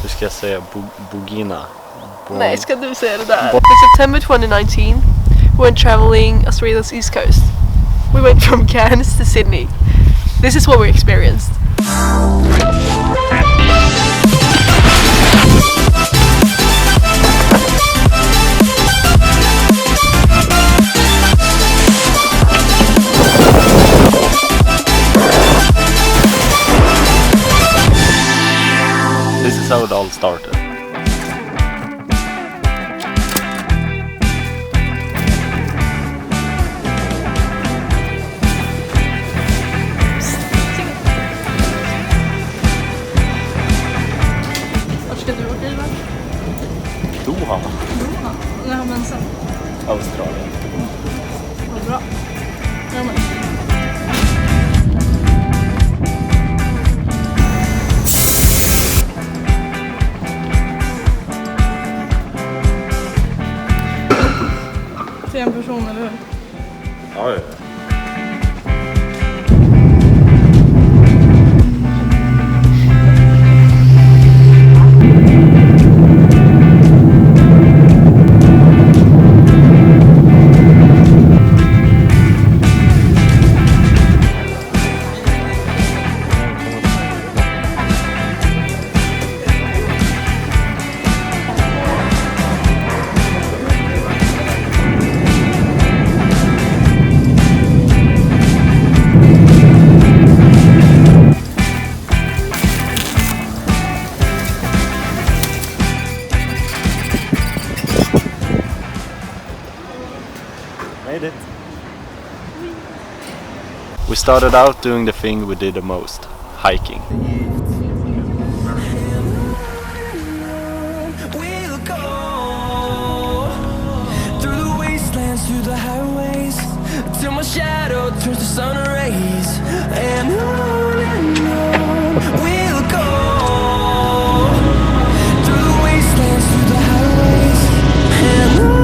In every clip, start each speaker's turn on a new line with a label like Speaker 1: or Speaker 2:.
Speaker 1: Du ska säga Bogina.
Speaker 2: Nej, ska du säga det där? In September 2019, we went traveling Australia's east coast. We went from Cairns to Sydney. This is what we experienced.
Speaker 1: This is how it all started.
Speaker 2: Vart ska du åka, Ivar?
Speaker 1: Doha.
Speaker 2: När har man sen?
Speaker 1: Australien.
Speaker 2: Vad bra. Ja, men. En person, eller hur?
Speaker 1: Ja, ja. Made it. We started out doing the thing we did the most, hiking.
Speaker 3: We'll go through the wastelands, through the highways, till my shadow turns to sun rays, and on we'll go through the wastelands, through the highways, and on.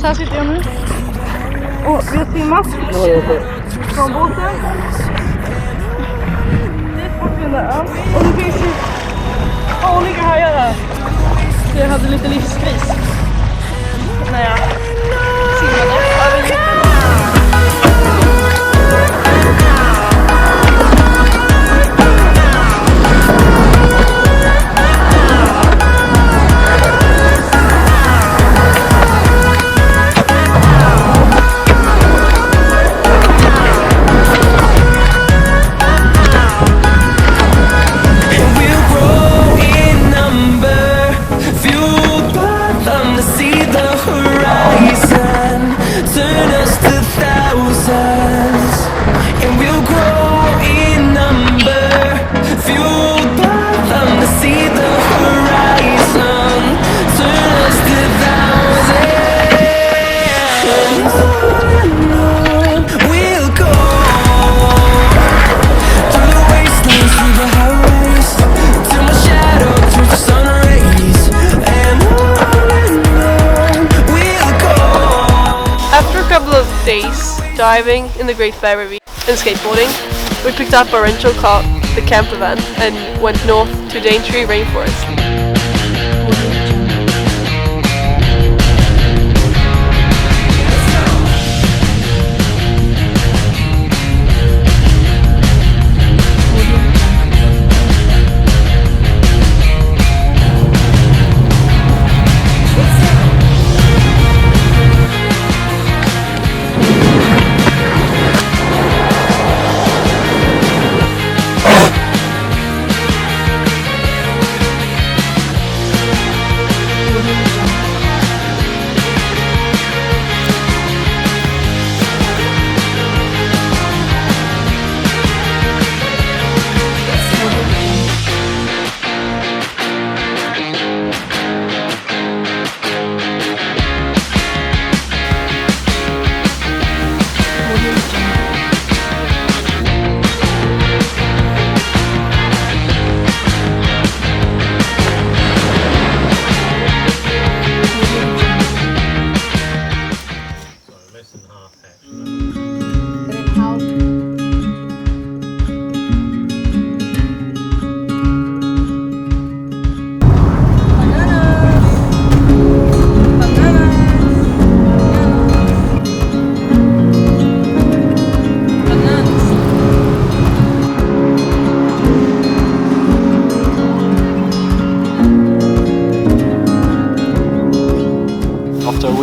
Speaker 2: Här sitter jag nu. Och vi har simmat från båten. Dit bort vid den där ön. Och det finns ju olika hajar här. Så jag hade lite livskris när jag simmade över lite. Days diving in the Great Barrier Reef and skateboarding, we picked up our rental car, the camper van, and went north to Daintree Rainforest.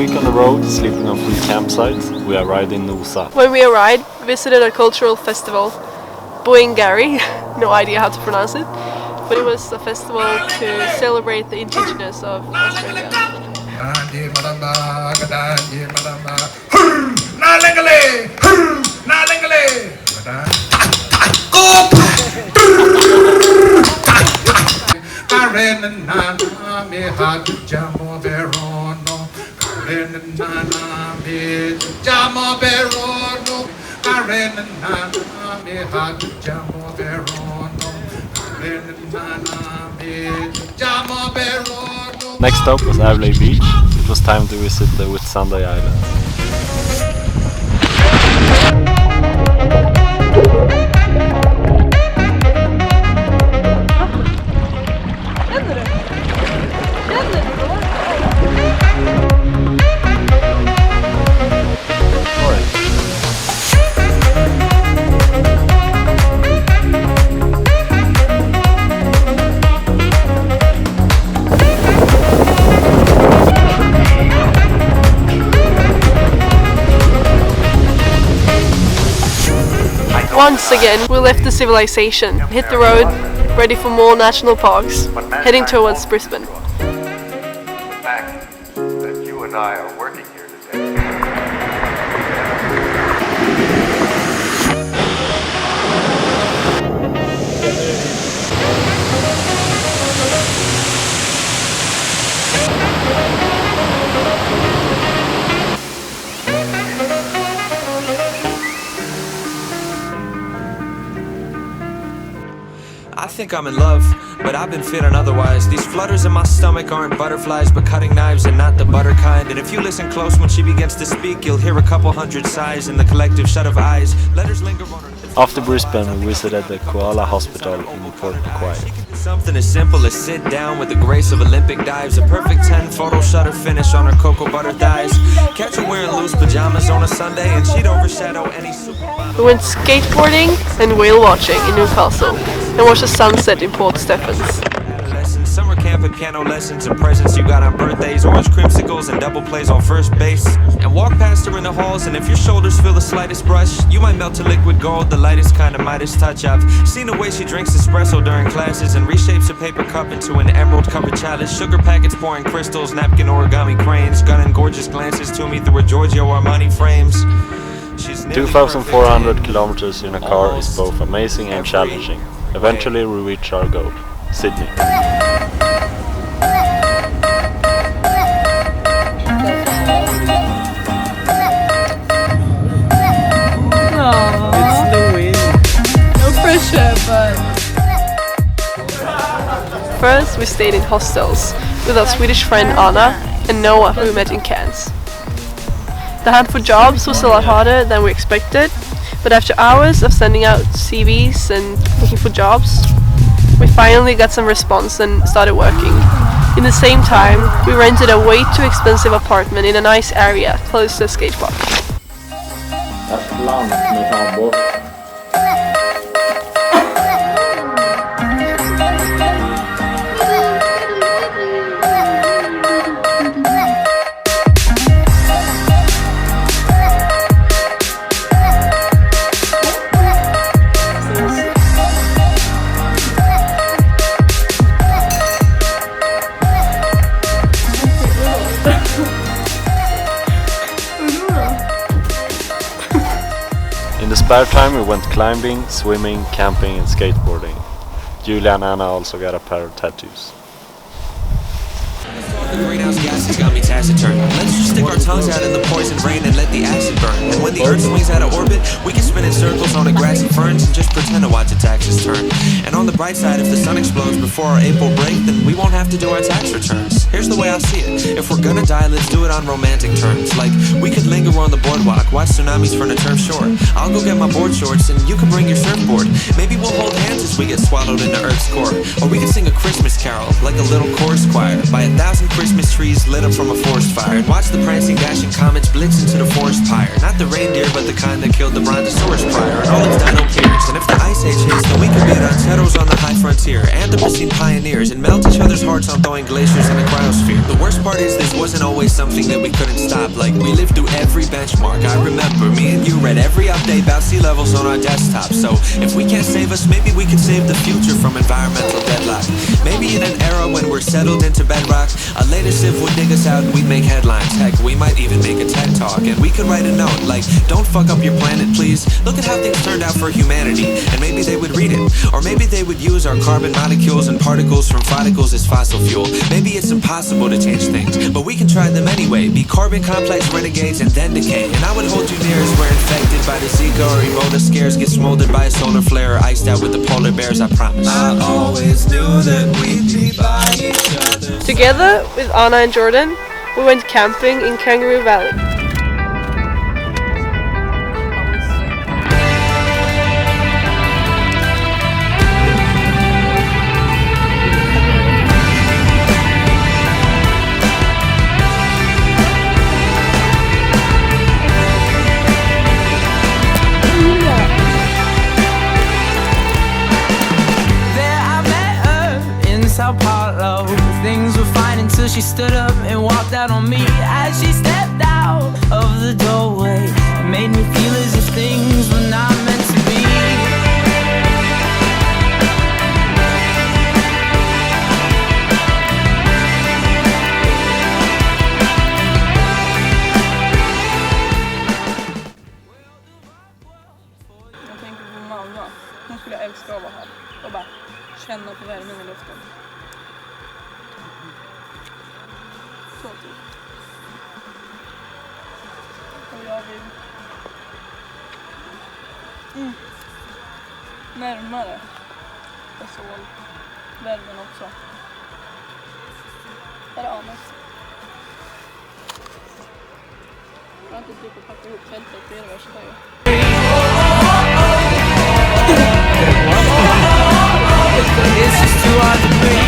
Speaker 1: week on the road, sleeping on 3 campsites, we arrived in Noosa.
Speaker 2: When we arrived, visited a cultural festival, Boingari, no idea how to pronounce it, but it was a festival to celebrate the indigenous of Australia.
Speaker 1: Next stop was Avlay Beach. It was time to visit the Whitsunday Island.
Speaker 2: Once again, we left the civilization, hit the road, ready for more national parks, heading towards Brisbane.
Speaker 4: The fact that you and I are working here today.
Speaker 3: I think I'm in love, but I've been feeling otherwise. These flutters in my stomach aren't butterflies, but cutting knives and not the butter kind. And if you listen close when she begins to speak, you'll hear a couple hundred sighs in the collective shut of eyes. Letters linger on her lips.
Speaker 1: After Brisbane, we visited the Koala Hospital in Port Macquarie.
Speaker 3: Something as simple as sit down with the grace of Olympic dives. A perfect 10 photo shutter finish on her cocoa butter thighs. Catch her wearing loose pajamas on a Sunday and she'd overshadow any super.
Speaker 2: We went skateboarding and whale watching in Newcastle and watched the sunset in Port Stephens.
Speaker 3: Summer camp and piano lessons and presents you got on birthdays, orange creamsicles and double plays on first base. And walk past her in the halls, and if your shoulders feel the slightest brush, you might melt to liquid gold, the lightest kind of Midas touch. I've seen the way she drinks espresso during classes and reshapes a paper cup into an emerald covered chalice. Sugar packets pouring crystals, napkin origami cranes, gunning gorgeous glances to me through her Giorgio Armani frames.
Speaker 1: 2,400 kilometers in a car is both amazing and challenging. Eventually we reach our goal, Sydney.
Speaker 2: But first we stayed in hostels with our Swedish friend Anna and Noah, who we met in Cairns. The hunt for jobs was a lot harder than we expected, but after hours of sending out CVs and looking for jobs, we finally got some response and started working. In the same time, we rented a way too expensive apartment in a nice area close to a skate park.
Speaker 1: In the spare time we went climbing, swimming, camping and skateboarding. Julia and Anna also got a pair of tattoos.
Speaker 3: The greenhouse gases got me taciturn. Let's just stick our tongues out in the poison rain and let the acid burn. And when the earth swings out of orbit, we can spin in circles on the grassy ferns and just pretend to watch its axis turn. And on the bright side, if the sun explodes before our April break, then we won't have to do our tax returns. Here's the way I see it. If we're gonna die, let's do it on romantic terms. Like, we could linger on the boardwalk, watch tsunamis from the turf shore. I'll go get my board shorts and you can bring your surfboard. Maybe we'll hold hands as we get swallowed into Earth's core. Or we can sing a Christmas carol, like a little chorus choir, by 1,000 Christmas trees lit up from a forest fire. And watch the prancing, dashing comets blitz into the forest pyre. Not the reindeer, but the kind that killed the brontosaurus prior. And all its dino peers. And if the ice age hits, then we could be rancheros on the high frontier, Anthropocene pioneers, and melt each other's hearts on thawing glaciers in the cryosphere.
Speaker 5: biosphere. The worst part is this wasn't always something that we couldn't stop. Like, we lived through every benchmark. I remember me and you read every update about sea levels on our desktop. So if we can't save us, maybe we can save the future from environmental deadlock. Maybe in an era when we're settled into bedrock, a later civ would dig us out and we'd make headlines. Heck, we might even make a TED Talk. And we could write a note like, don't fuck up your planet, please. Look at how things turned out for humanity. And maybe they would read it. Or maybe they would use our carbon molecules and particles from follicles as fossil fuel. Maybe it's impossible to change things, but we can try them anyway. Be carbon complex renegades and then decay. And I would hold you near as we're infected by the Zika or Ebola scares, get smoldered by a solar flare or iced out with the polar bears, I promise. I always knew that we'd be by each other.
Speaker 2: Together with Anna and Jordan, we went camping in Kangaroo Valley.
Speaker 3: Sao Paulo. Things were fine until she stood up and walked out on me. As she stepped out of the doorway, it made me feel as if things were not meant to be.
Speaker 6: Jag tänker på mamma. Hon skulle älska att vara här och bara känna på värmen i luften. Så typ. Och jag vill närmare värmen också. Här är Anas. Jag har inte tid att packa ihop tältet, det är det värsta jag gör.
Speaker 3: It's just too hard to breathe.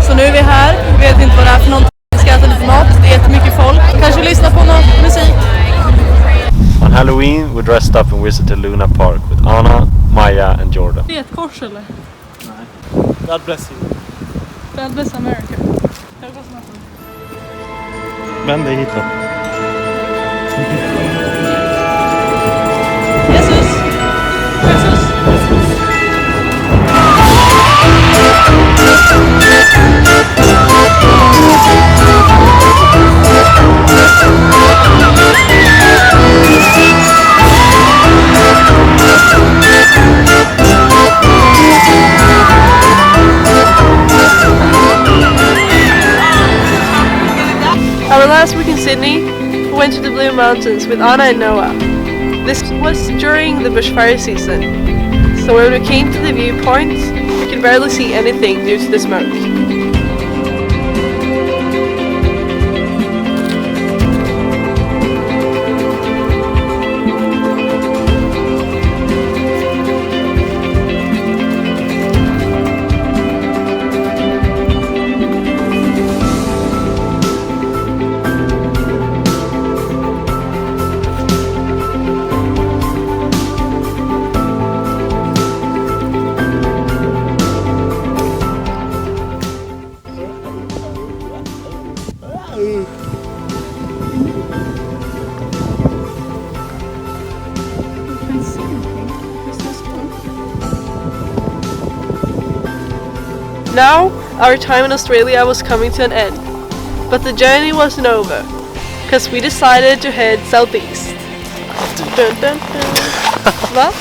Speaker 6: Så nu är vi här, vi vet inte vad det är för någonting. Vi ska äta lite mat, det är jättemycket folk. Kanske lyssna på någon musik.
Speaker 1: On Halloween, we dressed up and visited Luna Park with Anna, Maja and Jordan.
Speaker 6: Det är ett kors eller?
Speaker 7: Nej. God bless you.
Speaker 6: God bless America.
Speaker 7: Vänd dig hitåt.
Speaker 6: Jesus! Jesus!
Speaker 2: Our last week in Sydney, we went to the Blue Mountains with Anna and Noah. This was during the bushfire season, so when we came to the viewpoint, we could barely see anything due to the smoke. Now, our time in Australia was coming to an end, but the journey wasn't over, because we decided to head southeast. Dun, dun, dun. Va?